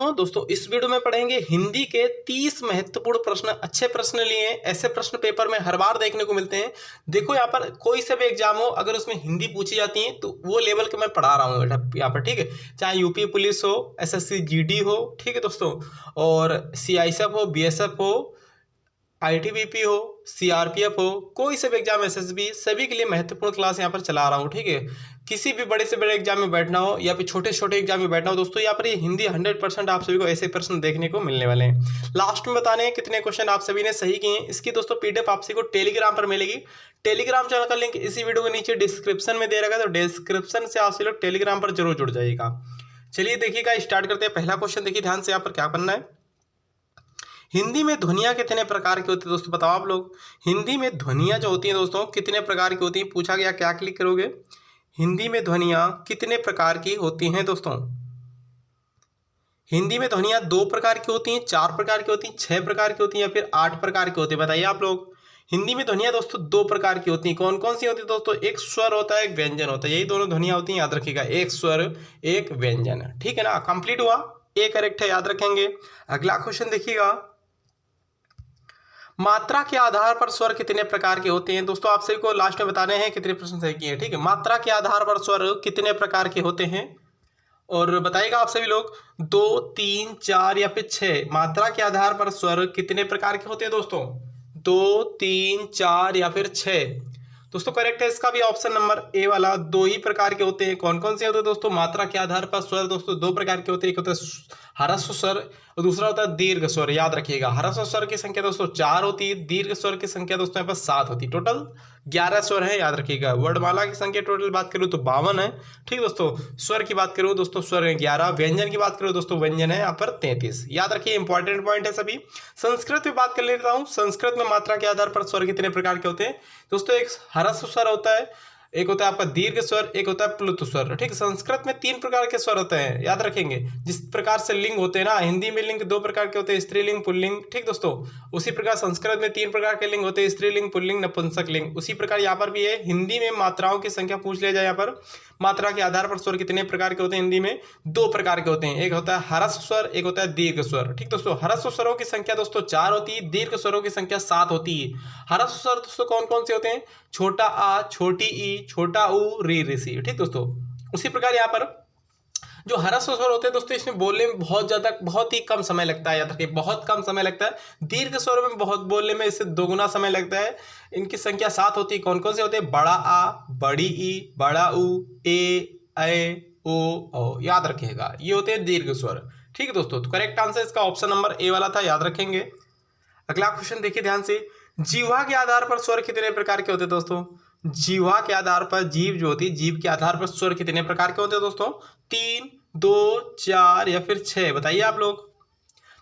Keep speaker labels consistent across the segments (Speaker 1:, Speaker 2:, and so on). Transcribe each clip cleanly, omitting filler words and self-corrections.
Speaker 1: हाँ दोस्तों, इस वीडियो में पढ़ेंगे हिंदी के 30 महत्वपूर्ण प्रश्न। अच्छे प्रश्न लिए हैं, ऐसे प्रश्न पेपर में हर बार देखने को मिलते हैं। देखो यहाँ पर कोई से भी एग्जाम हो, अगर उसमें हिंदी पूछी जाती है तो वो लेवल के मैं पढ़ा रहा हूँ यहाँ पर, ठीक है। चाहे यूपी पुलिस हो, एसएससी जीडी हो, ठीक है दोस्तों, और सीआईएसएफ हो, बीएसएफ हो, आईटीबीपी हो, सीआरपीएफ हो, कोई से भी एग्जाम, एसएसबी, सभी के लिए महत्वपूर्ण क्लास यहाँ पर चला रहा हूँ, ठीक है। किसी भी बड़े से बड़े एग्जाम में बैठना हो या फिर छोटे छोटे एग्जाम में बैठना हो दोस्तों, यहाँ पर ये हिंदी 100% आप सभी को ऐसे प्रश्न देखने को मिलने वाले हैं। लास्ट में बताने हैं कितने क्वेश्चन आप सभी ने सही किए हैं। इसकी दोस्तों पीडीएफ आप सभी को टेलीग्राम पर मिलेगी। टेलीग्राम चैनल का लिंक इसी वीडियो के नीचे डिस्क्रिप्शन में दे रखा है, तो डिस्क्रिप्शन से आप सभी लोग टेलीग्राम पर जरूर जुड़ जाइएगा। चलिए देखिएगा, स्टार्ट करते हैं। पहला क्वेश्चन देखिए ध्यान से, यहाँ पर क्या करना है। हिंदी में ध्वनियाँ कितने प्रकार की होती है दोस्तों, बताओ आप लोग। हिंदी में ध्वनियाँ जो होती हैं दोस्तों कितने प्रकार की होती हैं, पूछा गया, क्या क्लिक करोगे। हिंदी में ध्वनियाँ कितने प्रकार की होती हैं दोस्तों। हिंदी में ध्वनियाँ 2 प्रकार की होती हैं, 4 प्रकार की होती हैं, 6 प्रकार की होती हैं या फिर 8 प्रकार की होती है, बताइए आप लोग। हिंदी में ध्वनियाँ दोस्तों 2 प्रकार की होती हैं। कौन कौन सी होती है दोस्तों, एक स्वर होता है, एक व्यंजन होता है। यही दोनों ध्वनियाँ होती हैं, याद रखिएगा, एक स्वर एक व्यंजन, ठीक है ना। कंप्लीट हुआ, ए करेक्ट है, याद रखेंगे। अगला क्वेश्चन देखिएगा, मात्रा के आधार पर स्वर कितने प्रकार के होते हैं दोस्तों। आप सभी को लास्ट में बताने हैं कितने प्रश्न सही किए हैं, ठीक है। मात्रा के आधार पर स्वर कितने प्रकार के होते हैं, और बताइएगा आप सभी लोग। 2, 3, 4 या फिर 6 मात्रा के आधार पर स्वर कितने प्रकार के होते हैं दोस्तों। 2, 3, 4 या फिर 6 दोस्तों करेक्ट है इसका भी ऑप्शन नंबर ए वाला। 2 ही प्रकार के होते हैं। कौन कौन से होते हैं दोस्तों, मात्रा के आधार पर स्वर दोस्तों 2 प्रकार के होते हैं। एक होता है ह्रस्व स्वर और दूसरा होता है दीर्घ स्वर, याद रखिएगा। ह्रस्व स्वर की संख्या दोस्तों 4 होती है, दीर्घ स्वर की संख्या दोस्तों यहाँ पर 7 होती है। टोटल 11 स्वर है, याद रखिएगा। वर्णमाला की संख्या टोटल बात करूँ तो 52 है, ठीक दोस्तों। स्वर की बात करूँ दोस्तों, स्वर है 11। व्यंजन की बात करूँ दोस्तों, व्यंजन है यहाँ पर 33, याद रखिए, इंपॉर्टेंट पॉइंट है सभी। संस्कृत में बात कर लेता हूँ। संस्कृत में मात्रा के आधार पर स्वर कितने प्रकार के होते हैं दोस्तों। एक ह्रस्व स्वर होता है, एक होता है आपका दीर्घ स्वर, एक होता है प्लुत स्वर, ठीक। संस्कृत में 3 प्रकार के स्वर होते हैं, याद रखेंगे। जिस प्रकार से लिंग होते हैं ना, हिंदी में लिंग 2 प्रकार के होते हैं, स्त्रीलिंग पुल्लिंग, ठीक दोस्तों। उसी प्रकार संस्कृत में 3 प्रकार के लिंग होते हैं, स्त्रीलिंग पुल्लिंग नपुंसक लिंग। उसी प्रकार यहाँ पर भी है, हिंदी में मात्राओं की संख्या पूछ लिया जाए यहाँ पर। मात्रा के आधार पर स्वर कितने प्रकार के होते हैं, हिंदी में 2 प्रकार के होते हैं। एक होता है ह्रस्व स्वर, एक होता है दीर्घ स्वर, ठीक दोस्तों। ह्रस्व स्वरों की संख्या दोस्तों 4 होती है, दीर्घ स्वरों की संख्या 7 होती है। ह्रस्व स्वर दोस्तों कौन कौन से होते हैं, छोटा आ, छोटी ई, छोटा ऊ, री, ऋषि, ठीक दोस्तों। उसी प्रकार यहाँ पर जो ह्रस्व स्वर होते हैं दोस्तों, इसमें बोलने में बहुत ही कम समय लगता है, याद रखिए, बहुत कम समय लगता है। दीर्घ स्वरों में बहुत बोलने में इससे दोगुना समय लगता है। इनकी संख्या 7 होती है। कौन कौन से होते हैं, बड़ा आ, बड़ी ई, बड़ा ऊ, ए ओ, याद रखिएगा, ये होते हैं दीर्घ स्वर, ठीक है दोस्तों। तो करेक्ट आंसर इसका ऑप्शन नंबर ए वाला था, याद रखेंगे। अगला क्वेश्चन देखिए ध्यान से, जीवा के आधार पर स्वर कितने प्रकार के होते हैं दोस्तों। जीवा के आधार पर, जीव जो होती है, जीव के आधार पर स्वर कितने प्रकार के होते हैं दोस्तों। 3, 2, 4 या फिर 6, बताइए आप लोग।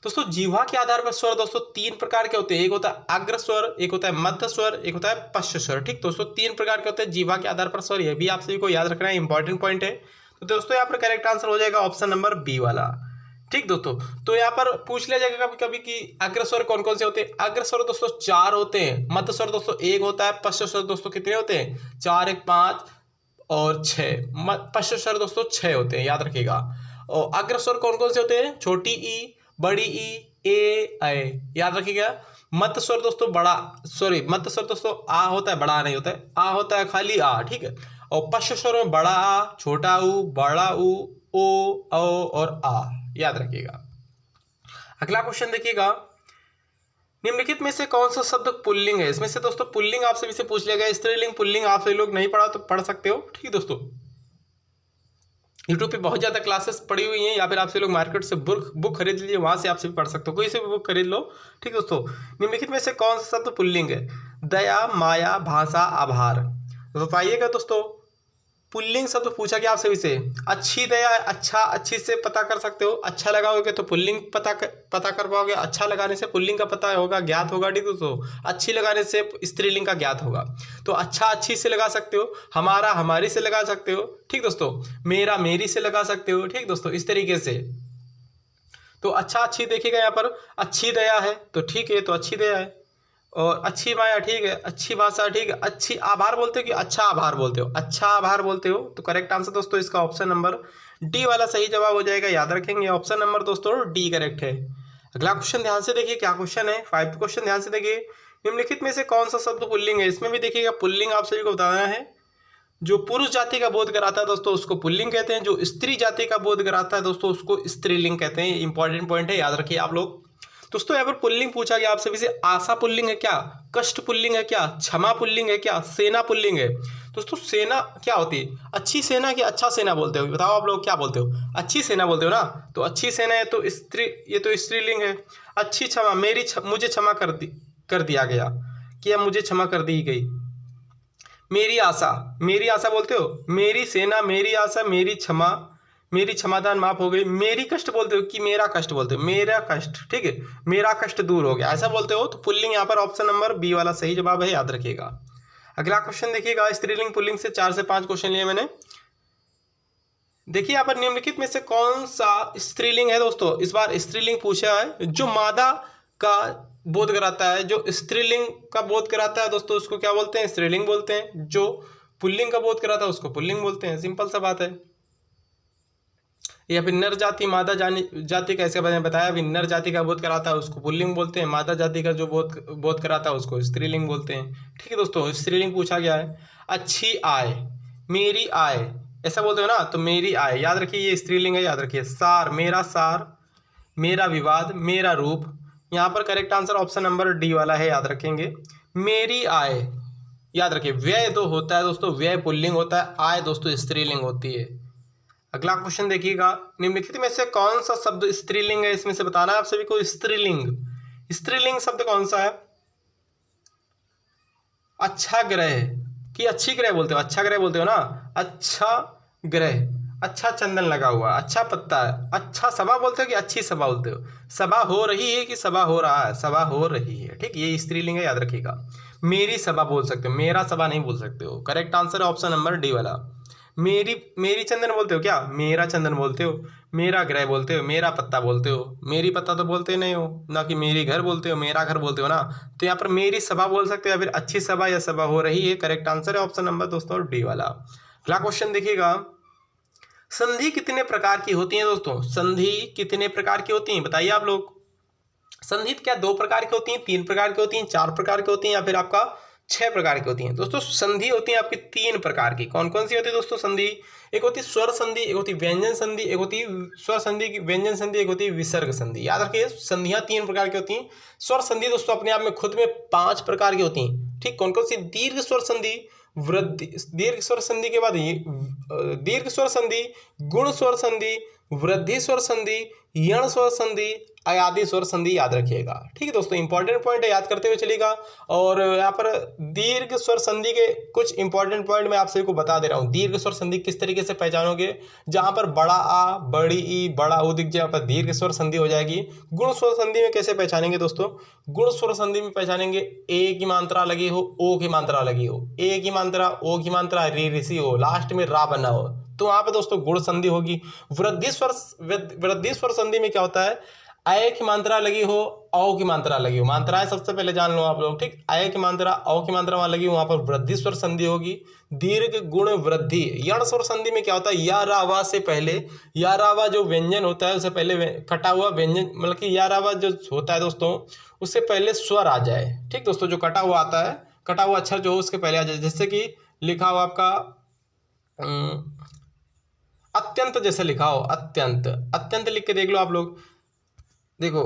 Speaker 1: दोस्तों जीवा के आधार पर स्वर दोस्तों 3 प्रकार के होते हैं। एक होता है अग्र स्वर, एक होता है मध्य स्वर, एक होता है पश्च स्वर, ठीक दोस्तों। 3 प्रकार के होते हैं जीवा के आधार पर स्वर, यह भी आप सभी को याद रखना है, इंपॉर्टेंट पॉइंट है। तो दोस्तों यहाँ पर करेक्ट आंसर हो जाएगा ऑप्शन नंबर बी वाला, ठीक दोस्तों। तो यहाँ पर पूछ लिया जाएगा कभी कभी कि अग्र स्वर कौन कौन से होते हैं। अग्र स्वर दोस्तों 4 होते हैं, मध्य स्वर दोस्तों 1 होता है, पश्च स्वर दोस्तों कितने होते हैं, 4, 1, 5 और 6। पश्च स्वर दोस्तों 6 होते हैं, याद रखिएगा। और अग्र स्वर कौन कौन से होते हैं, छोटी ई, बड़ी ई, ए, याद रखिएगा। मध्य स्वर दोस्तों मध्य स्वर दोस्तों आ होता है, बड़ा आ नहीं होता है, आ होता है खाली आ, ठीक है। और पश्च स्वर में बड़ा आ, छोटा ऊ, बड़ा ऊ, ओ और आ, याद रखिएगा। अगला क्वेश्चन देखिएगा, निम्नलिखित में से कौन सा शब्द पुल्लिंग है। इसमें से दोस्तों पुल्लिंग आप सभी से पूछ लिया गया। स्त्रीलिंग पुल्लिंग आप सभी लोग नहीं पढ़ा तो पढ़ सकते हो, ठीक दोस्तों। यूट्यूब पे बहुत ज़्यादा क्लासेस पड़ी हुई हैं, या फिर आपसे लोग मार्केट से बुक खरीद लीजिए, वहाँ से आप सभी पढ़ सकते हो, कोई से भी बुक खरीद लो, ठीक दोस्तों। निम्नलिखित में से कौन सा शब्द पुल्लिंग है। दया, माया, भाषा, आभार, तो बताइएगा दोस्तों। पुल्लिंग शब्द पूछा गया आप सभी से। अच्छी दया, अच्छा, अच्छी से पता कर सकते हो। अच्छा लगाओगे तो पुल्लिंग पता कर पाओगे। अच्छा लगाने से पुल्लिंग का पता होगा, ज्ञात होगा, ठीक दोस्तों। अच्छी लगाने से स्त्रीलिंग का ज्ञात होगा। तो अच्छा अच्छी से लगा सकते हो, हमारा हमारी से लगा सकते हो, ठीक दोस्तों। मेरा मेरी से लगा सकते हो, ठीक दोस्तों, इस तरीके से। तो अच्छा अच्छी देखिएगा यहाँ पर, अच्छी दया है तो ठीक है, तो अच्छी दया है। और अच्छी माया, ठीक है, अच्छी भाषा, ठीक है, अच्छी आभार बोलते हो कि अच्छा आभार बोलते हो, अच्छा आभार बोलते हो। तो करेक्ट आंसर दोस्तों इसका ऑप्शन नंबर डी वाला सही जवाब हो जाएगा, याद रखेंगे ऑप्शन नंबर दोस्तों डी करेक्ट है। अगला क्वेश्चन ध्यान से देखिए, क्या क्वेश्चन है, 5th क्वेश्चन ध्यान से देखिए। निम्नलिखित में से कौन सा शब्द पुल्लिंग है? इसमें भी देखिएगा पुल्लिंग आप सभी को बताना है। जो पुरुष जाति का बोध कराता है दोस्तों उसको पुल्लिंग कहते हैं, जो स्त्री जाति का बोध कराता है दोस्तों उसको स्त्रीलिंग कहते हैं। इंपॉर्टेंट पॉइंट है, याद रखिए आप लोग। दोस्तों यहाँ पर पुल्लिंग पूछा गया आप सभी से, आशा पुल्लिंग है क्या, कष्ट पुल्लिंग है क्या, क्षमा पुल्लिंग है क्या, सेना पुल्लिंग है? दोस्तों सेना क्या होती है? अच्छी सेना कि अच्छा सेना बोलते हो? बताओ आप लोग क्या बोलते हो? अच्छी सेना बोलते हो ना? तो अच्छी सेना है तो स्त्री, ये तो स्त्रीलिंग है। अच्छी क्षमा, मुझे क्षमा कर दिया गया, कि मुझे क्षमा कर दी गई। मेरी आशा बोलते हो? मेरी सेना, मेरी आशा, मेरी क्षमा, मेरी क्षमादान माफ हो गई। मेरी कष्ट बोलते हो कि मेरा कष्ट बोलते हो? मेरा कष्ट, ठीक है, मेरा कष्ट दूर हो गया, ऐसा बोलते हो। तो पुल्लिंग यहाँ पर ऑप्शन नंबर बी वाला सही जवाब है, याद रखिएगा। अगला क्वेश्चन देखिएगा, स्त्रीलिंग पुल्लिंग से 4 से 5 क्वेश्चन लिए मैंने। देखिए यहाँ पर निम्नलिखित में से कौन सा स्त्रीलिंग है दोस्तों? इस बार स्त्रीलिंग पूछा है। जो मादा का बोध कराता है, जो स्त्रीलिंग का बोध कराता है दोस्तों उसको क्या बोलते हैं? स्त्रीलिंग बोलते हैं। जो पुल्लिंग का बोध कराता है उसको पुल्लिंग बोलते हैं। सिंपल सा बात है। या फिर नर जाति मादा जाति कैसे मैंने बताया, अभी नर जाति का बोध कराता है उसको पुल्लिंग बोलते हैं, मादा जाति का जो बोध कराता है उसको स्त्रीलिंग बोलते हैं। ठीक है दोस्तों, स्त्रीलिंग पूछा गया है। अच्छी आय, मेरी आय, ऐसा बोलते हो ना, तो मेरी आय, याद रखिए ये स्त्रीलिंग है, याद रखिए। सार, मेरा विवाद, मेरा रूप। यहाँ पर correct answer option number D वाला है, याद रखेंगे। मेरी आय, याद रखिए। व्यय तो होता है दोस्तों, व्यय पुल्लिंग होता है, आय दोस्तों स्त्रीलिंग होती है। अगला क्वेश्चन देखिएगा, निम्नलिखित में से कौन सा शब्द स्त्रीलिंग है? इसमें से बताना है आप सभी को। स्त्रीलिंग शब्द कौन सा है? अच्छा ग्रह कि अच्छी ग्रह बोलते हो? अच्छा ग्रह बोलते हो ना। अच्छा ग्रह, अच्छा चंदन लगा हुआ, अच्छा पत्ता है। अच्छा सभा बोलते हो कि अच्छी सभा बोलते हो? सभा हो रही है कि सभा हो रहा है? सभा हो रही है, ठीक, ये स्त्रीलिंग है, याद रखिएगा। मेरी सभा बोल सकते हो, मेरा सभा नहीं बोल सकते हो। करेक्ट आंसर है ऑप्शन नंबर डी वाला। मेरी चंदन बोलते हो क्या? मेरा चंदन बोलते हो। मेरा ग्रह बोलते हो, मेरा पत्ता बोलते हो। मेरी पत्ता तो बोलते नहीं हो ना, कि मेरी घर बोलते हो, मेरा घर बोलते हो ना। तो यहाँ पर मेरी सभा बोल सकते हो, या फिर अच्छी सभा या सभा हो रही है। करेक्ट आंसर है ऑप्शन नंबर दोस्तों डी वाला। अगला क्वेश्चन देखिएगा, संधि कितने प्रकार की होती है दोस्तों? संधि कितने प्रकार की होती है बताइए आप लोग। संधि क्या 2 प्रकार की होती हैं, 3 प्रकार की होती हैं, 4 प्रकार की होती हैं, या फिर आपका 6 प्रकार की होती हैं? दोस्तों संधि होती है आपकी 3 प्रकार की। कौन कौन सी होती है दोस्तों संधि? एक होती स्वर संधि, एक होती व्यंजन संधि, एक होती स्वर संधि की व्यंजन संधि, एक होती विसर्ग संधि। याद रखिए संधियां 3 प्रकार की होती हैं। स्वर संधि दोस्तों अपने आप में खुद में 5 प्रकार की होती हैं, ठीक। कौन कौन सी? दीर्घ स्वर संधि, वृद्धि, दीर्घ स्वर संधि के बाद दीर्घ स्वर संधि, गुण स्वर संधि, वृद्धि स्वर संधि, यण स्वर संधि, अयादी स्वर संधि, याद रखिएगा। ठीक है दोस्तों, इंपॉर्टेंट पॉइंट है, याद करते हुए चलिएगा। और यहाँ पर दीर्घ स्वर संधि के कुछ इंपॉर्टेंट पॉइंट मैं आप सभी को बता दे रहा हूँ। दीर्घ स्वर संधि किस तरीके से पहचानोगे? जहां पर बड़ा आ, बड़ी ई, बड़ा ऊ दिख जाए, पर दीर्घ स्वर संधि हो जाएगी। गुण स्वर संधि में कैसे पहचानेंगे दोस्तों? गुण स्वर संधि में पहचानेंगे ए की मात्रा लगी हो, ओ की मात्रा लगी हो, ए की मात्रा, ओ की मात्रा, री ऋषि हो, लास्ट में रा बना हो, तो वहां पर दोस्तों गुण संधि होगी। वृद्धि स्वर संधि में क्या होता है? अय की मात्रा लगी हो, औ की मात्रा लगी हो। मात्राएं सबसे पहले जान लो आप लोग, ठीक। अय की मात्रा, औ की मात्रा वहां लगी हो, वहां पर वृद्धि स्वर संधि होगी। दीर्घ गुण वृद्धि। यण स्वर संधि में क्या होता है? या रावा से पहले, या रावा जो व्यंजन होता है उससे पहले कटा हुआ व्यंजन, मतलब कि या रावा जो होता है दोस्तों उससे पहले स्वर आ जाए, ठीक दोस्तों। जो कटा हुआ आता है, कटा हुआ अक्षर जो हो उसके पहले आ जाए। जैसे कि लिखा हुआ आपका अत्यंत, जैसे लिखा हो अत्यंत, अत्यंत लिख के देख लो आप लोग। देखो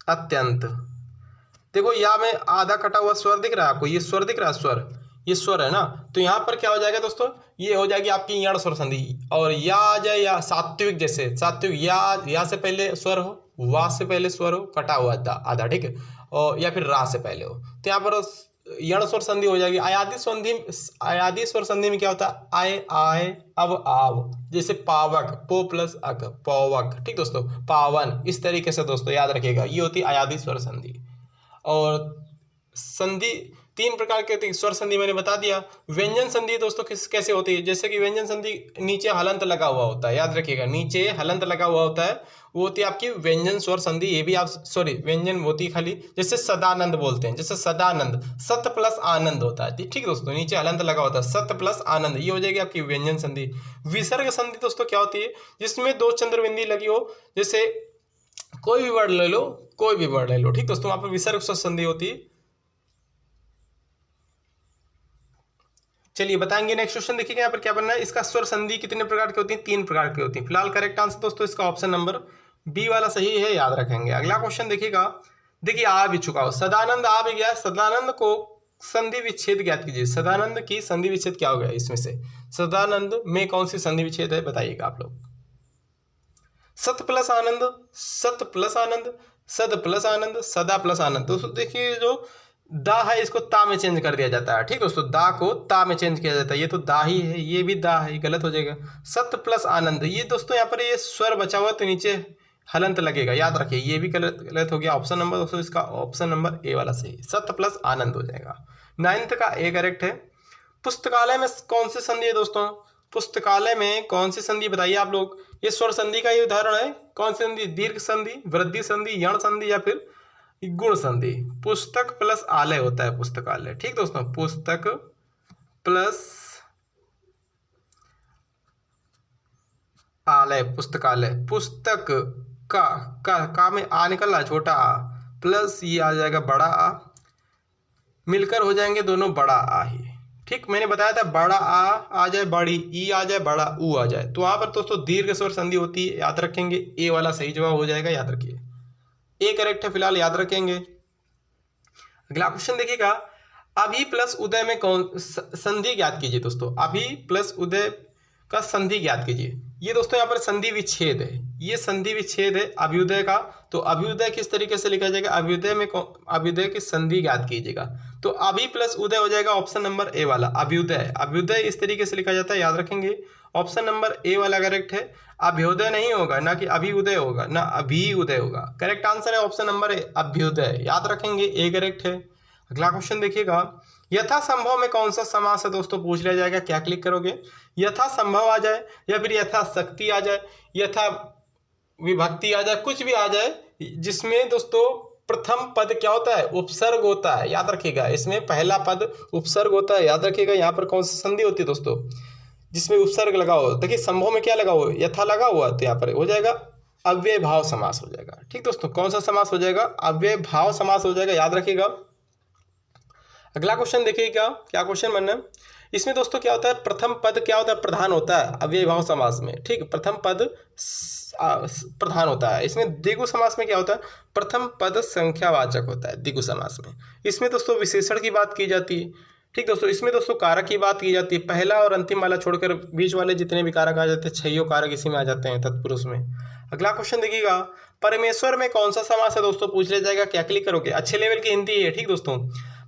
Speaker 1: अत्यंत, देखो या में आधा कटा हुआ स्वर दिख रहा है आपको, ये स्वर दिख रहा है, स्वर, ये स्वर है ना। तो यहाँ पर क्या हो जाएगा दोस्तों? ये हो जाएगी आपकी यण स्वर संधि। और या आ जाए, या सात्विक, जैसे सात्विक, या से पहले स्वर हो, वा से पहले स्वर हो, कटा हुआ आधा, ठीक है, और या फिर रा से पहले हो, तो यहाँ पर यण स्वर संधि हो जाएगी। अयादी स्वर संधि में क्या होता है? आय, आय, अब, आव, जैसे पावक, पो प्लस अक, पावक, ठीक दोस्तों, पावन, इस तरीके से दोस्तों याद रखिएगा, ये होती है अयादी स्वर संधि। और संधि तीन प्रकार की होती है। स्वर संधि मैंने बता दिया। व्यंजन संधि दोस्तों कैसे होती है, जैसे कि व्यंजन संधि नीचे हलंत लगा हुआ होता है, याद रखिएगा नीचे हलंत लगा हुआ होता है, वो होती है आपकी व्यंजन स्वर संधि। ये भी आप सॉरी व्यंजन होती है खाली, जैसे सदानंद बोलते हैं, जैसे सदानंद सत प्लस आनंद होता है, ठीक दोस्तों, नीचे हलंत लगा होता है, सत प्लस आनंद, ये हो जाएगी आपकी व्यंजन संधि। विसर्ग संधि दोस्तों क्या होती है, जिसमें दो चंद्रबिंदी लगी हो, जैसे कोई भी वर्ड ले लो, कोई भी वर्ड ले लो, ठीक दोस्तों, वहां पर विसर्ग स्वर संधि होती है। चलिए बताएंगे नेक्स्ट क्वेश्चन, देखिएगा यहाँ पर क्या बनना है, इसका स्वर संधि कितने प्रकार की होती है, तीन प्रकार की होती है। फिलहाल करेक्ट आंसर दोस्तों इसका ऑप्शन नंबर बी वाला सही है, याद रखेंगे। अगला क्वेश्चन देखिएगा, देखिए आ भी चुका हो, सदानंद आ भी गया, सदानंद को संधि विच्छेद ज्ञात कीजिए। सदानंद की संधि विच्छेद क्या हो गया, इसमें से सदानंद में कौन सी संधि विच्छेद है, बताइएगा आप लोग। सत प्लस आनंद, सत प्लस आनंद, सद प्लस आनंद, सदा प्लस आनंद। दोस्तों देखिए जो दा है इसको ता में चेंज कर दिया जाता है, ठीक दोस्तों, दा को ता में चेंज किया जाता है, ये तो दा ही है, ये भी दा है, गलत हो जाएगा। सत प्लस आनंद, ये दोस्तों यहाँ पर ये स्वर बचा हुआ तो नीचे हलंत लगेगा, याद रखिए, ये भी गलत हो गया। ऑप्शन नंबर दोस्तों इसका ऑप्शन नंबर ए वाला सही, सत प्लस आनंद हो जाएगा। 9th का ए करेक्ट है। पुस्तकालय में कौन सी संधि है दोस्तों, पुस्तकालय में कौन सी संधि बताइए आप लोग। ये स्वर संधि का ही उदाहरण है, कौन सी संधि, दीर्घ संधि, वृद्धि संधि, यण संधि या फिर गुण संधि। पुस्तक प्लस आलय होता है पुस्तकालय, ठीक दोस्तों, पुस्तक प्लस आलय पुस्तकालय। पुस्तक का में आ निकल रहा, छोटा आ प्लस ये आ जाएगा बड़ा आ, मिलकर हो जाएंगे दोनों बड़ा आ ही, ठीक। मैंने बताया था बड़ा आ जाए, बड़ी ई आ जाए, बड़ा ऊ आ जाए, तो वहां पर दोस्तों दीर्घ स्वर संधि होती है, याद रखेंगे। ए वाला सही जवाब हो जाएगा, याद रखिए, ए करेक्ट है, फिलहाल याद रखेंगे। अगला क्वेश्चन देखिएगा, अभी प्लस उदय में कौन संधि ज्ञात कीजिए। दोस्तों अभी प्लस उदय का संधि ज्ञात कीजिए। ये दोस्तों यहाँ पर संधि विच्छेद है, ये संधि विच्छेद है अभ्युदय का। तो अभ्युदय किस तरीके से लिखा जाएगा, अभ्युदय में अभ्युदय की संधि ज्ञात कीजिएगा। तो अभी प्लस उदय हो जाएगा ऑप्शन नंबर ए वाला, अभ्युदय। अभ्युदय इस तरीके से लिखा जाता है, याद रखेंगे, ऑप्शन नंबर ए वाला करेक्ट है। अभ्युदय नहीं होगा, ना कि अभिउदय होगा, ना अभी उदय होगा, करेक्ट आंसर है ऑप्शन नंबर ए, अभ्युदय, याद रखेंगे, ए करेक्ट है। अगला क्वेश्चन देखिएगा, यथा संभव में कौन सा समास है दोस्तों, पूछ लिया जाएगा, क्या क्लिक करोगे, यथा संभव आ जाए या फिर यथा शक्ति आ जाए, यथा विभक्ति आ जाए, कुछ भी आ जाए, जिसमें दोस्तों प्रथम पद क्या होता है, उपसर्ग होता है, याद रखिएगा, इसमें पहला पद उपसर्ग होता है, याद रखिएगा। यहाँ पर कौन सी संधि होती है दोस्तों, जिसमें उपसर्ग लगा हो, देखिए संभव में क्या लगा हुआ, यथा लगा हुआ, तो यहाँ पर हो जाएगा अव्यय भाव समास हो जाएगा, ठीक दोस्तों। कौन सा समास हो जाएगा, अव्यय भाव समास हो जाएगा, याद रखिएगा। अगला क्वेश्चन देखिएगा, क्या क्वेश्चन बनना है इसमें दोस्तों, क्या होता है, प्रथम पद क्या होता है, प्रधान होता है अव्यय भाव समास में, ठीक, प्रथम पद प्रधान होता है। इसमें द्विगु समास में क्या होता है, प्रथम पद संख्यावाचक होता है द्विगु समास में। इसमें दोस्तों विशेषण की बात की जाती है, ठीक दोस्तों। इसमें दोस्तों कारक की बात की जाती है, पहला और अंतिम वाला छोड़कर बीच वाले जितने भी कारक आ जाते हैं, छह कारक इसी में आ जाते हैं तत्पुरुष में। अगला क्वेश्चन देखिएगा, परमेश्वर में कौन सा समास है दोस्तों, पूछ लिया जाएगा, क्या क्लिक करोगे, अच्छे लेवल की हिंदी है, ठीक दोस्तों।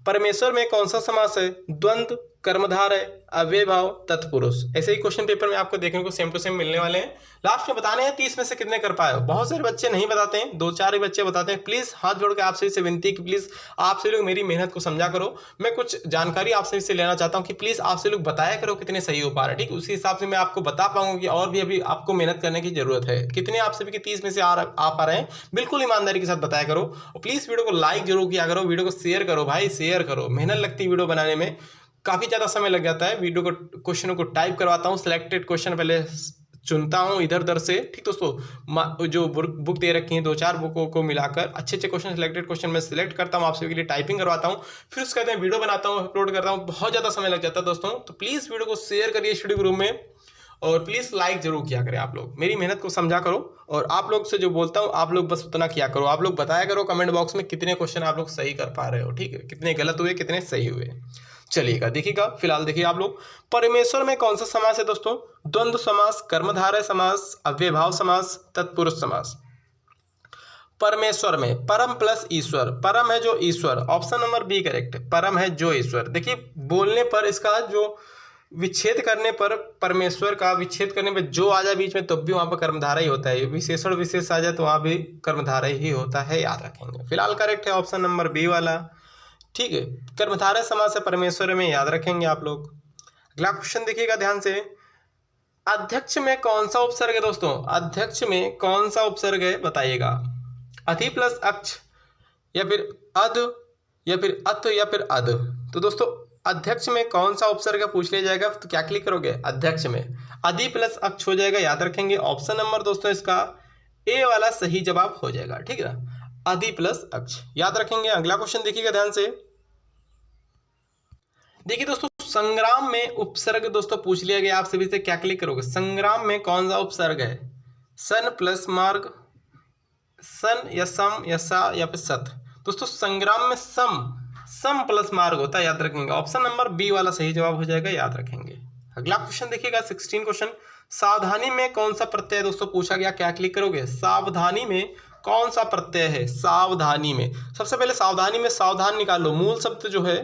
Speaker 1: परमेश्वर में कौन सा समास है, द्वंद्व, कर्मधारय, अव्यय भाव, तत्पुरुष। ऐसे ही क्वेश्चन पेपर में आपको देखने को सेम टू सेम मिलने वाले हैं। लास्ट में बताने हैं 30 में से कितने कर पाए हो। बहुत सारे बच्चे नहीं बताते हैं, 2-4 ही बच्चे बताते हैं। प्लीज हाथ जोड़ के आप सभी से विनती है कि प्लीज आप सभी लोग मेरी मेहनत को समझा करो। मैं कुछ जानकारी आप सभी से लेना चाहता हूं कि प्लीज आप सभी लोग बताया करो कितने सही हो पा रहे हैं, ठीक। उसी हिसाब से मैं आपको बता पाऊंगा कि और भी अभी आपको मेहनत करने की जरूरत है। कितने आप सभी के 30 में से आ पा रहे हैं, बिल्कुल ईमानदारी के साथ बताया करो। और प्लीज वीडियो को लाइक जरूर किया करो, वीडियो को शेयर करो भाई, शेयर करो। मेहनत लगती है वीडियो बनाने में, काफ़ी ज़्यादा समय लग जाता है। वीडियो को क्वेश्चनों को टाइप करवाता हूँ, सिलेक्टेड क्वेश्चन पहले चुनता हूँ इधर उधर से, ठीक दोस्तों। जो बुक दे रखी हैं 2-4 बुकों को मिलाकर अच्छे क्वेश्चन, सिलेक्टेड क्वेश्चन मैं सिलेक्ट करता हूँ, आप सभी के लिए टाइपिंग करवाता हूँ, फिर उसके बाद वीडियो बनाता हूँ, अपलोड करता हूँ। बहुत ज़्यादा समय लग जाता है दोस्तों। तो प्लीज़ वीडियो को शेयर करिए स्टडी ग्रुप में, और प्लीज़ लाइक जरूर किया करें। आप लोग मेरी मेहनत को समझा करो, और आप लोग से जो बोलता हूँ आप लोग बस उतना किया करो। आप लोग बताया करो कमेंट बॉक्स में कितने क्वेश्चन आप लोग सही कर पा रहे हो, ठीक है, कितने गलत हुए कितने सही हुए। चलिएगा देखिएगा, फिलहाल देखिए आप लोग, परमेश्वर में कौन सा समास है दोस्तों, द्वंद्व समास, कर्मधारय समास, अव्ययभाव समास, तत्पुरुष समास। परमेश्वर में परम प्लस ईश्वर, परम है जो ईश्वर, ऑप्शन नंबर बी करेक्ट, परम है जो ईश्वर। देखिए बोलने पर इसका जो विच्छेद करने पर, परमेश्वर का विच्छेद करने पर जो आ जाए बीच में तब भी वहां पर कर्मधारय ही होता है, विशेषण विशेष आ जाए तो वहां भी कर्मधारय ही होता है, याद रखेंगे। फिलहाल करेक्ट है ऑप्शन नंबर बी वाला, ठीक है, कर्मधारय समास है परमेश्वर में, याद रखेंगे आप लोग। अगला क्वेश्चन देखिएगा ध्यान से, अध्यक्ष में कौन सा उपसर्ग है दोस्तों? अध्यक्ष में कौन सा उपसर्ग है बताइएगा? अधि प्लस अक्ष, या फिर अध, या फिर अथ, या फिर अध। तो दोस्तों अध्यक्ष में कौन सा उपसर्ग पूछ लिया जाएगा तो क्या क्लिक करोगे? अध्यक्ष में अधि प्लस अक्ष हो जाएगा, याद रखेंगे। ऑप्शन नंबर दोस्तों इसका ए वाला सही जवाब हो जाएगा, ठीक है ना, अधि प्लस अक्ष, याद रखेंगे। अगला क्वेश्चन देखिएगा ध्यान से, देखिए दोस्तों संग्राम में उपसर्ग दोस्तों पूछ लिया गया आप सभी से, क्या क्लिक करोगे? संग्राम में कौन सा उपसर्ग है? सन प्लस मार्ग, सन या सम या सा या फिर सत। दोस्तों संग्राम में सम प्लस मार्ग होता है, याद रखेंगे। ऑप्शन नंबर बी वाला सही जवाब हो जाएगा, याद रखेंगे। अगला क्वेश्चन देखिएगा 16 क्वेश्चन, सावधानी में कौन सा प्रत्यय दोस्तों पूछा गया, क्या क्लिक करोगे? सावधानी में कौन सा प्रत्यय है? सावधानी में सबसे पहले सावधानी में सावधान निकाल लो। मूल शब्द जो है,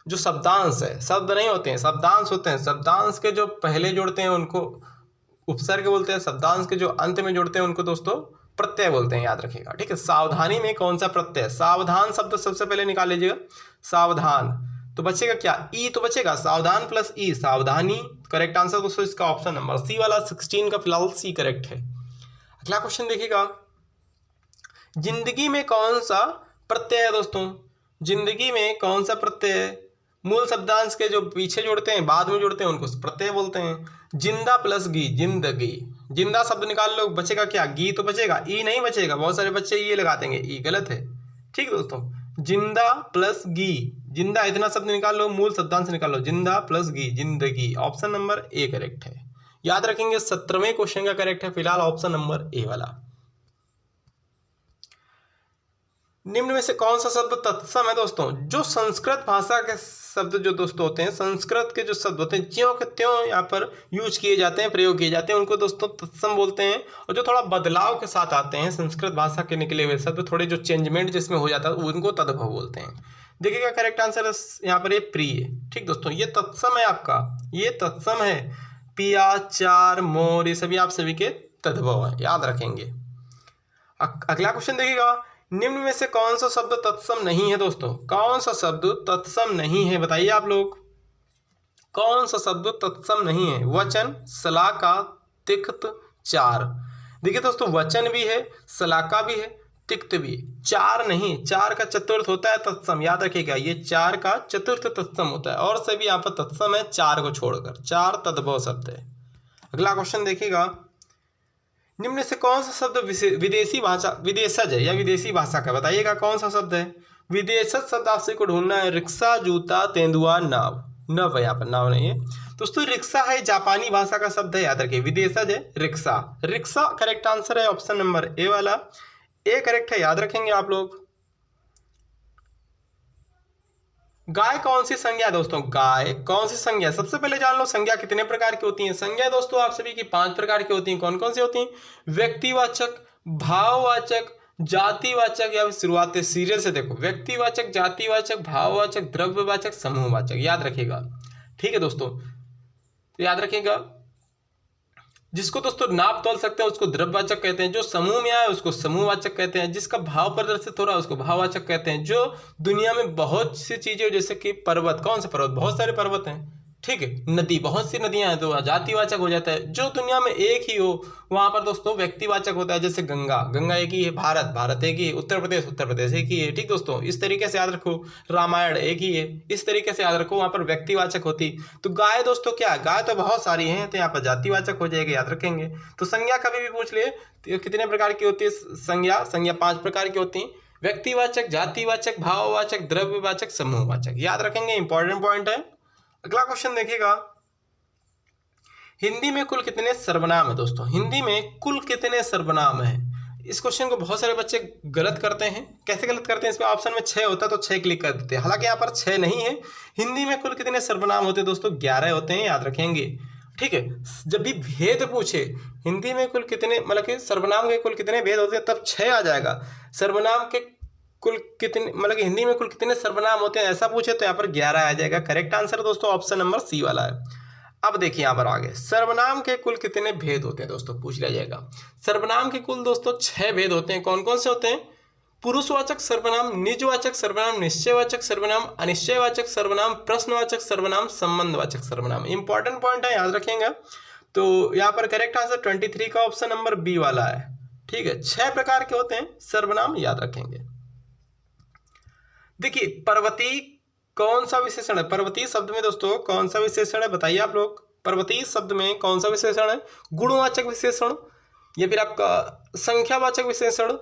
Speaker 1: जो शब्दांश है, शब्द नहीं होते हैं, शब्दांश होते हैं। शब्दांश के जो पहले जोड़ते हैं उनको उपसर्ग बोलते हैं, शब्दांश के जो अंत में जोड़ते हैं उनको दोस्तों प्रत्यय बोलते हैं, याद रखिएगा, ठीक है। सावधानी में कौन सा प्रत्यय? सावधान शब्द सबसे पहले निकाल लीजिएगा। सावधान तो बचेगा क्या? ई तो बचेगा, सावधान प्लस ई, सावधानी। करेक्ट आंसर दोस्तों इसका ऑप्शन नंबर सी वाला 16 का फिलहाल सी करेक्ट है। अगला क्वेश्चन देखिएगा, जिंदगी में कौन सा प्रत्यय है दोस्तों? जिंदगी में कौन सा प्रत्यय है? मूल शब्दांश के जो पीछे जोड़ते हैं, बाद में जोड़ते हैं, उनको प्रत्यय बोलते हैं। जिंदा प्लस गी, जिंदगी। जिंदा शब्द निकाल लो, बचेगा क्या? गी तो बचेगा, ई नहीं बचेगा। बहुत सारे बच्चे ये लगा देंगे, ई गलत है, ठीक है दोस्तों। जिंदा प्लस गी, जिंदा इतना शब्द निकाल लो, मूल शब्दांश निकाल लो, जिंदा प्लस गी, जिंदगी। ऑप्शन नंबर ए करेक्ट है, याद रखेंगे। 17वें क्वेश्चन का करेक्ट है फिलहाल ऑप्शन नंबर ए वाला। निम्न में से कौन सा शब्द तत्सम है दोस्तों? जो संस्कृत भाषा के शब्द जो दोस्तों होते हैं, संस्कृत के जो शब्द होते हैं, ज्यों के त्यों यहाँ पर यूज किए जाते हैं, प्रयोग किए जाते हैं, उनको दोस्तों तत्सम बोलते हैं। और जो थोड़ा बदलाव के साथ आते हैं, संस्कृत भाषा के निकले हुए शब्द, थोड़े जो चेंजमेंट जिसमें हो जाता है, उनको तद्भव बोलते हैं। देखिएगा करेक्ट आंसर है यहाँ पर ये प्रिय, ठीक दोस्तों, ये तत्सम है आपका, ये तत्सम है। पिया, चार, मोर, ये सभी आप सभी के तद्भव है, याद रखेंगे। अगला क्वेश्चन देखिएगा, निम्न में से कौन सा शब्द तत्सम नहीं है दोस्तों? कौन सा शब्द तत्सम नहीं है बताइए आप लोग, कौन सा शब्द तत्सम नहीं है? वचन, शलाका, तिक्त, चार। देखिए दोस्तों वचन भी है, शलाका भी है, तिक्त भी। चार नहीं, चार का चतुर्थ होता है तत्सम, याद रखिएगा, ये चार का चतुर्थ तत्सम होता है, और सभी यहाँ पर तत्सम है चार को छोड़कर, चार तद्भव शब्द है। अगला क्वेश्चन देखिएगा, निम्न से कौन सा शब्द विदेशी भाषा, विदेशज है या विदेशी भाषा का, बताइएगा कौन सा शब्द है? विदेशज शब्द आपसे को ढूंढना है। रिक्शा, जूता, तेंदुआ, नाव। नव है यहाँ पर, नाव नहीं है दोस्तों। रिक्शा है जापानी भाषा का शब्द है, याद रखिए। विदेशज है रिक्शा, रिक्शा करेक्ट आंसर है ऑप्शन नंबर ए वाला, ए करेक्ट है, याद रखेंगे आप लोग। गाय कौन सी संज्ञा है दोस्तों? गाय कौन सी संज्ञा? सबसे पहले जान लो संज्ञा कितने प्रकार की होती हैं। संज्ञा दोस्तों आप सभी की 5 प्रकार की होती हैं। कौन कौन सी होती हैं? व्यक्तिवाचक, भाववाचक, जातिवाचक, या शुरुआत सीरियल से देखो, व्यक्तिवाचक, जातिवाचक, भाववाचक, द्रव्यवाचक, समूहवाचक, याद रखिएगा, ठीक है दोस्तों। तो याद रखिएगा, जिसको दोस्तों नाप तोल सकते हैं उसको द्रव्यवाचक कहते हैं, जो समूह में आए उसको समूहवाचक कहते हैं, जिसका भाव प्रदर्शित हो रहा है उसको भाववाचक कहते हैं। जो दुनिया में बहुत सी चीजें, जैसे कि पर्वत, कौन से पर्वत? बहुत सारे पर्वत हैं, ठीक है। नदी, बहुत सी नदियां हैं, तो जातिवाचक हो जाता है। जो दुनिया में एक ही हो वहां पर दोस्तों व्यक्तिवाचक होता है, जैसे गंगा, गंगा एक ही है, भारत, भारत एक ही है, उत्तर प्रदेश एक ही है, ठीक दोस्तों। इस तरीके से याद रखो, रामायण एक ही है, इस तरीके से याद रखो, वहां पर व्यक्तिवाचक होती। तो गाय दोस्तों क्या है? गाय तो बहुत सारी हैं, तो यहाँ पर जातिवाचक हो जाएगी, याद रखेंगे। तो संज्ञा कभी भी पूछ लिए तो कितने प्रकार की होती है संज्ञा? संज्ञा 5 प्रकार की होती है, व्यक्तिवाचक, जातिवाचक, भाववाचक, द्रव्यवाचक, समूहवाचक, याद रखेंगे, इंपॉर्टेंट पॉइंट है। अगला क्वेश्चन देखिएगा, हिंदी में कुल कितने सर्वनाम है दोस्तों? हिंदी में कुल कितने सर्वनाम है? इस क्वेश्चन को बहुत सारे बच्चे गलत करते हैं। कैसे गलत करते हैं? इसमें ऑप्शन में 6 होता है तो 6 क्लिक कर देते हैं, हालांकि यहाँ पर 6 नहीं है। हिंदी में कुल कितने सर्वनाम होते हैं दोस्तों? 11 होते हैं, याद रखेंगे, ठीक है। जब भी भेद पूछे हिंदी में कुल कितने, मतलब कि सर्वनाम के कुल कितने भेद होते हैं, तब 6 आ जाएगा। सर्वनाम के कुल कितने, मतलब कि हिंदी में कुल कितने सर्वनाम होते हैं ऐसा पूछे तो यहाँ पर 11 आ जाएगा। करेक्ट आंसर दोस्तों ऑप्शन नंबर सी वाला है। अब देखिए यहाँ पर आगे, सर्वनाम के कुल कितने भेद होते हैं दोस्तों पूछ लिया जाएगा। सर्वनाम के कुल दोस्तों 6 भेद होते हैं। कौन कौन से होते हैं? पुरुषवाचक सर्वनाम, निजवाचक सर्वनाम, निश्चयवाचक सर्वनाम, अनिश्चयवाचक सर्वनाम, प्रश्नवाचक सर्वनाम, संबंधवाचक सर्वनाम। इंपॉर्टेंट पॉइंट है, याद रखेंगे। तो यहाँ पर करेक्ट आंसर 23 का ऑप्शन नंबर बी वाला है। ठीक है, 6 प्रकार के होते हैं सर्वनाम, याद रखेंगे। देखिए पर्वतीय कौन सा विशेषण है? पर्वतीय शब्द में दोस्तों कौन सा विशेषण है, बताइए आप लोग। पर्वतीय शब्द में कौन सा विशेषण है? गुणवाचक विशेषण, या फिर आपका संख्यावाचक विशेषण,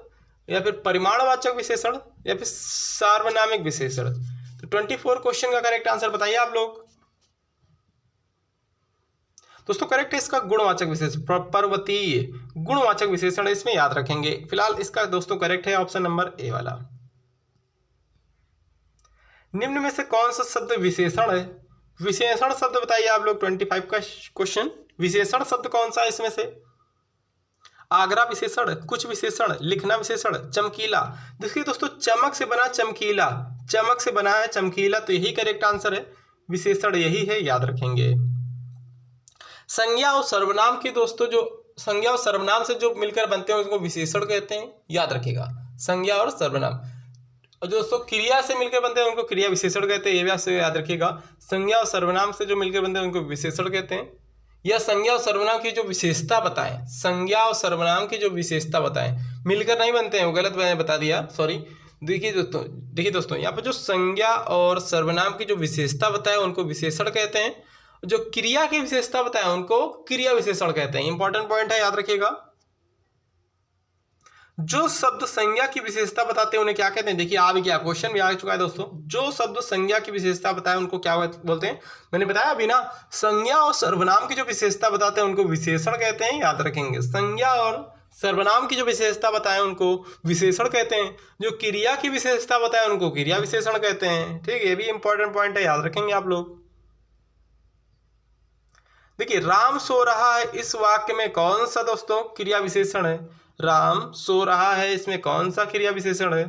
Speaker 1: या फिर परिमाणवाचक विशेषण, या फिर सार्वनामिक विशेषण। तो 24 क्वेश्चन का करेक्ट आंसर बताइए आप लोग। दोस्तों करेक्ट है इसका गुणवाचक विशेषण, पर्वतीय गुणवाचक विशेषण, इसमें याद रखेंगे। फिलहाल इसका दोस्तों करेक्ट है ऑप्शन नंबर ए वाला। निम्न में से कौन सा शब्द विशेषण है? विशेषण शब्द बताइए आप लोग। 25 का क्वेश्चन, विशेषण शब्द कौन सा है इसमें से? आगरा विशेषण, कुछ विशेषण, लिखना विशेषण, चमकीला। देखिए दोस्तों चमक से बना चमकीला, चमक से बना है चमकीला, तो यही करेक्ट आंसर है, विशेषण यही है, याद रखेंगे। संज्ञा और सर्वनाम की दोस्तों जो संज्ञा और सर्वनाम से जो मिलकर बनते हैं उसको विशेषण कहते हैं, याद रखिएगा। संज्ञा और सर्वनाम, और दोस्तों क्रिया से मिलकर बनते हैं उनको क्रिया विशेषण कहते हैं, ये भी आपसे याद रखिएगा। संज्ञा और सर्वनाम से जो मिलकर बनते हैं उनको विशेषण कहते हैं। या संज्ञा और सर्वनाम की जो विशेषता बताएं, संज्ञा और सर्वनाम की जो विशेषता बताएं, मिलकर नहीं बनते हैं, वो गलत मैंने बता दिया, सॉरी। देखिए दोस्तों यहाँ पर जो संज्ञा और सर्वनाम की जो विशेषता बताए उनको विशेषण कहते हैं, जो क्रिया की विशेषता बताए उनको क्रिया विशेषण कहते हैं। इंपॉर्टेंट पॉइंट है, याद रखिएगा। जो शब्द संज्ञा की विशेषता बताते हैं उन्हें क्या कहते हैं? देखिए आ भी गया, क्वेश्चन भी आ चुका है दोस्तों। जो शब्द संज्ञा की विशेषता बताए उनको क्या बोलते हैं? मैंने बताया अभी ना, संज्ञा और सर्वनाम की जो विशेषता बताते हैं उनको विशेषण कहते हैं, याद रखेंगे। संज्ञा और सर्वनाम की जो विशेषता बताए उनको विशेषण कहते हैं, जो क्रिया की विशेषता बताए उनको क्रिया विशेषण कहते हैं। ठीक है, ये भी इंपॉर्टेंट पॉइंट है, याद रखेंगे आप लोग। देखिए राम सो रहा है, इस वाक्य में कौन सा दोस्तों क्रिया विशेषण है? राम सो रहा है, इसमें कौन सा क्रिया विशेषण है?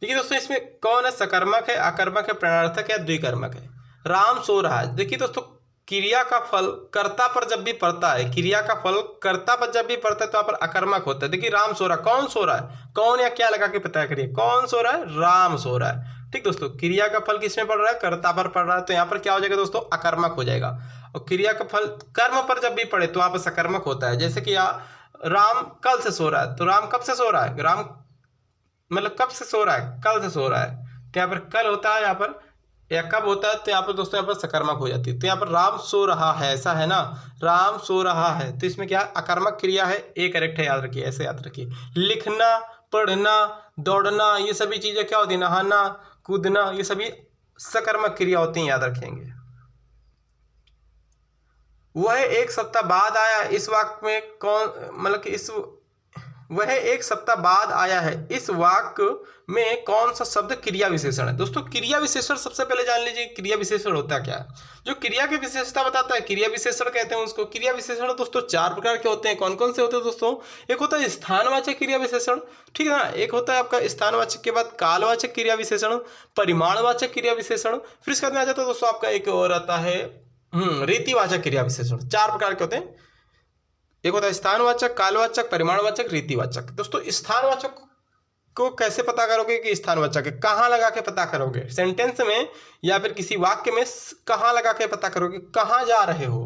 Speaker 1: देखिए दोस्तों इसमें कौन है? सकर्मक है, आकर्मक है, प्रणार्थक है, द्विकर्मक है। राम सो रहा है, देखिए दोस्तों क्रिया का फल कर्ता पर जब भी पड़ता है, क्रिया का फल कर्ता पर जब भी पड़ता है तो यहाँ पर अकर्मक होता है। देखिए राम सो रहा है, कौन सो रहा है? कौन या क्या लगा के पता करिए, कौन सो रहा है? राम सो रहा है। ठीक दोस्तों, क्रिया का फल किसमें पड़ रहा है? कर्ता पर पड़ रहा है, तो यहाँ पर क्या हो जाएगा दोस्तों? अकर्मक हो जाएगा। और क्रिया का फल कर्म पर जब भी पड़े तो वहां पर सकर्मक होता है। जैसे कि राम कल से सो रहा है, तो राम कब से सो रहा है? राम मतलब कब से सो रहा है? कल से सो रहा है, तो यहाँ पर कल होता है, यहाँ पर या कब होता है, तो यहाँ पर दोस्तों यहाँ पर सकर्मक हो जाती है। तो यहाँ पर राम सो रहा है, ऐसा है ना, राम सो रहा है, तो इसमें क्या अकर्मक क्रिया है, ए करेक्ट है, याद रखिए, ऐसे याद रखिए। लिखना, पढ़ना, दौड़ना, ये सभी चीजें क्या होती है? नहाना, कूदना, ये सभी सकर्मक क्रिया होती हैं, याद रखेंगे। वह एक सप्ताह बाद आया, इस वाक्य में कौन, मतलब कि इस वह एक सप्ताह बाद आया है, इस वाक्य में कौन सा शब्द क्रिया विशेषण है? दोस्तों क्रिया विशेषण सबसे पहले जान लीजिए, क्रिया विशेषण होता क्या है? जो क्रिया की विशेषता बताता है क्रिया विशेषण कहते हैं उसको। क्रिया विशेषण दोस्तों 4 प्रकार के होते हैं। कौन कौन से होते हैं दोस्तों? एक होता है स्थानवाचक क्रिया विशेषण, ठीक है ना, एक होता है आपका स्थानवाचक के बाद कालवाचक क्रिया विशेषण, परिमाणवाचक क्रिया विशेषण, फिर इसके बाद में आ जाता है दोस्तों आपका एक और आता है रीतिवाचक क्रिया विशेषण। 4 प्रकार के होते हैं, एक होता है स्थानवाचक, कालवाचक, परिमाणवाचक, रीतिवाचक। दोस्तों स्थानवाचक को कैसे पता करोगे कि स्थानवाचक है? कहाँ लगा के पता करोगे? सेंटेंस में या फिर किसी वाक्य में कहाँ लगा के पता करोगे? कहाँ जा रहे हो,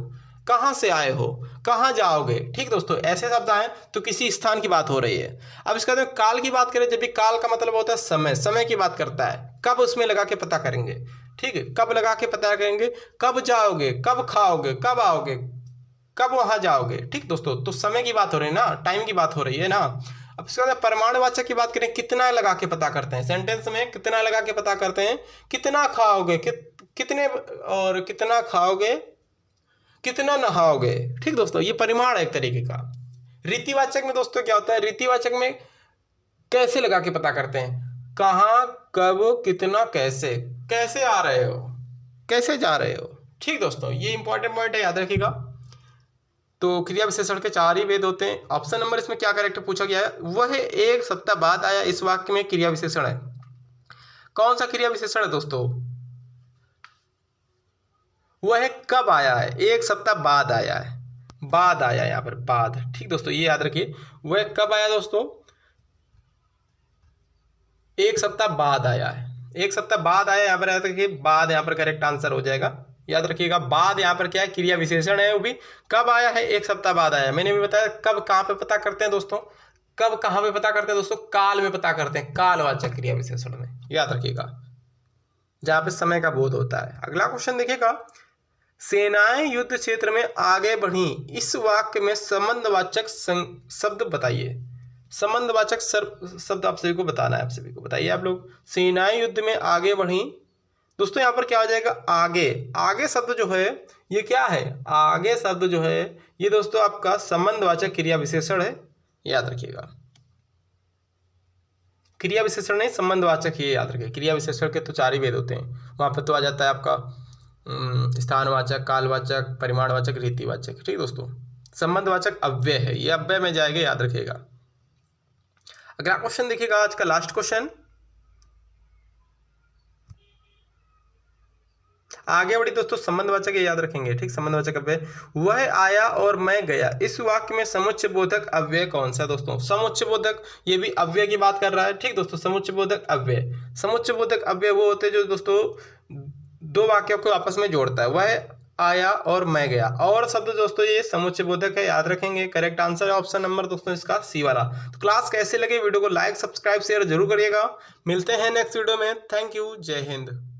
Speaker 1: कहाँ से आए हो, कहाँ जाओगे? ठीक दोस्तों, ऐसे शब्द आए तो किसी स्थान की बात हो रही है। अब इसके बाद काल की बात करें, जब भी काल का मतलब होता है समय, समय की बात करता है, कब उसमें लगा के पता करेंगे? ठीक है, कब लगा के पता करेंगे? कब जाओगे, कब खाओगे, कब आओगे, कब वहां जाओगे? ठीक दोस्तों, तो समय की बात हो रही है ना, टाइम की बात हो रही है ना। अब इसके बाद परिमाणवाचक की बात करें, कितना लगा के पता करते हैं? सेंटेंस में कितना लगा के पता करते हैं? कितना खाओगे, कितने, और कितना खाओगे, कितना नहाओगे। ठीक दोस्तों, ये परिमाण है एक तरीके का। रीतिवाचक में दोस्तों क्या होता है? रीतिवाचक में कैसे लगा के पता करते हैं? कहाँ, कब, कितना, कैसे, कैसे आ रहे हो, कैसे जा रहे हो। ठीक दोस्तों, ये इंपॉर्टेंट पॉइंट है, याद रखिएगा। तो क्रिया विशेषण के 4 ही भेद होते हैं। ऑप्शन नंबर इसमें क्या करेक्ट पूछा गया है? वह एक सप्ताह बाद आया, इस वाक्य में क्रिया विशेषण है। कौन सा क्रिया विशेषण है दोस्तों? वह कब आया है? एक सप्ताह बाद आया है, बाद आया, यहाँ पर बाद। ठीक दोस्तों, ये याद रखिए, वह कब आया दोस्तों? एक सप्ताह बाद आया है, एक सप्ताह बाद आया, यहाँ पर याद रखिए बाद, यहाँ पर करेक्ट आंसर हो जाएगा। याद रखिएगा बाद यहाँ पर क्या है, क्रिया विशेषण है, वो भी कब आया है, एक सप्ताह बाद आया है। मैंने भी बताया कब कहाँ पे पता करते हैं दोस्तों, कब कहाँ पे पता करते हैं दोस्तों, काल में पता करते हैं, कालवाचक क्रिया विशेषण में, याद रखिएगा, जहाँ पे समय का बोध होता है। अगला क्वेश्चन देखिएगा, सेनाएं युद्ध क्षेत्र में आगे बढ़ी, इस वाक्य में संबंधवाचक शब्द बताइए। संबंधवाचक शब्द आप सभी को बताना है, आप सभी को बताइए आप लोग। सेनाएं युद्ध में आगे बढ़ी, दोस्तों यहाँ पर क्या हो जाएगा, आगे, आगे शब्द जो है ये क्या है, आगे शब्द जो है ये दोस्तों आपका संबंधवाचक क्रिया विशेषण है, याद रखिएगा। क्रिया विशेषण नहीं, संबंधवाचक, ये याद रखिए। क्रिया विशेषण के तो 4 ही भेद होते हैं, वहाँ पर तो आ जाता है आपका स्थानवाचक, कालवाचक, परिमाणवाचक, रीतिवाचक, ठीक दोस्तों। संबंधवाचक अव्यय है, ये अव्यय में जाएगा, याद रखिएगा। अगला क्वेश्चन देखिएगा, आज का लास्ट क्वेश्चन, आगे बढ़ी दोस्तों, संबंधवाचक ये याद रखेंगे, ठीक। संबंधवाचक अव्यय, वह आया और मैं गया, इस वाक्य में समुच्चय बोधक अव्यय कौन सा है दोस्तों। समुच्चय बोधक, ये भी अव्यय की बात कर रहा है, ठीक दोस्तों। समुच्चय बोधक अव्यय, समुच्चय बोधक अव्यय वो होते हैं जो दोस्तों दो वाक्यों को आपस में जोड़ता है। वह आया और मैं गया, और शब्द दोस्तों ये समुच्चय बोधक है, याद रखेंगे। करेक्ट आंसर है ऑप्शन नंबर दोस्तों इसका सी वाला। तो क्लास कैसे लगे, वीडियो को लाइक, सब्सक्राइब, शेयर जरूर करिएगा। मिलते हैं नेक्स्ट वीडियो में। थैंक यू, जय हिंद।